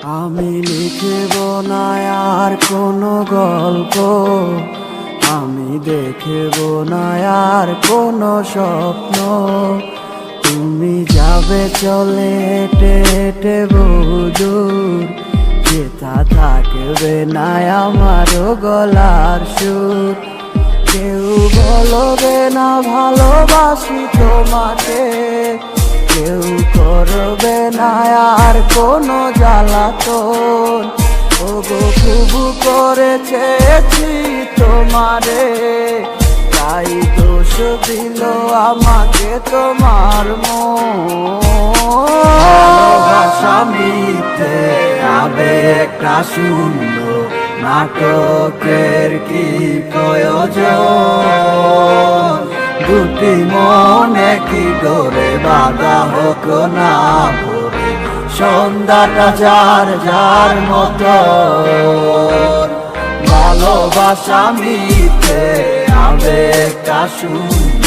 আমি লিখব না আর কোনো গল্প, আমি দেখব না আর কোনো স্বপ্ন। তুমি যাবে চলে হেঁটে হেঁটে বহুদূর, যেথা থাকবে না আমারও গলার সুর। কেউ বলবে না ভালোবাসি তোমাকে, কেউ করবে না আর কোনো জ্বালাতন। ওগো খুব করে চেয়েছি তোমারে, তাই দোষ দিল আমাকে তোমার মন। ভালোবাসা মিথ্যে আবেগটা শূন্য, নাটকের কি প্রয়োজন? দুটি মনে কি ডোরে বাঁধা হোক না ভরে, সন্ধ্যাটা যার যার মতো। ভালোবাসা মিথ্যে আবেগটা শূন্য,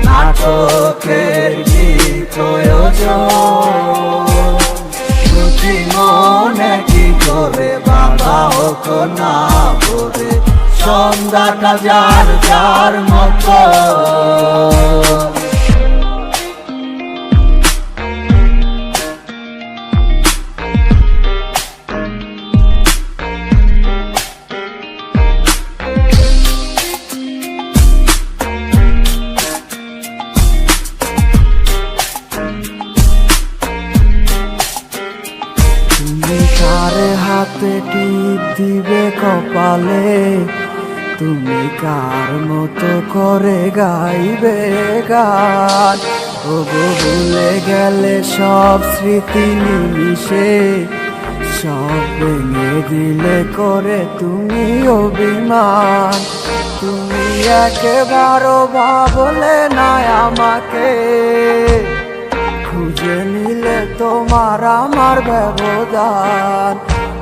নাটকের কি প্রয়োজন? দুটি মনে কি করে বাঁধা হোক না ভরে, সন্ধ্যাটা যার যার মতো। তুমি কার হাতে টিপ দিবে কপালে, তুমি কার মতো করে গাইবে গান। ওগো ভুলে গেলে সব স্মৃতি নিমিশে, সব ভেঙে দিলে করে তুমি অভিমান। তুমি একেবারও ভাবলে না আমাকে, খুঁজে নিলে তোমার আমার ব্যবধান।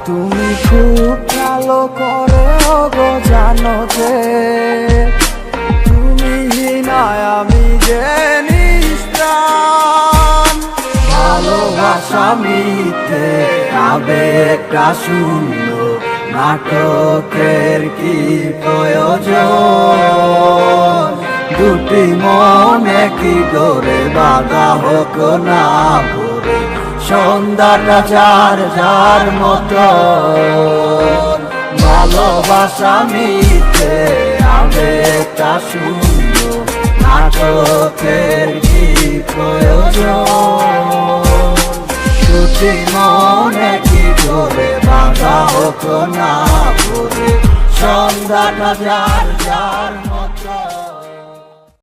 তুমি খুব ভালো করে ওগো জানো যে তুমি হিনায় আমি যে নিষ্প্রাণ। ভালোবাসা মিথ্যে আবেগটা শূন্য, নাটকের কি প্রয়োজন? দুটি মনে কি ডোরে বাঁধা হোক না ভরে, সন্ধ্যাটা যার যার মতো। ভালোবাসা মিথ্যে আবেগটা শূন্য, নাটকের কি প্রয়োজন? দুটি মনে কি ডোরে বাঁধা হোক না ভরে, সন্ধ্যাটা যার যার মতো।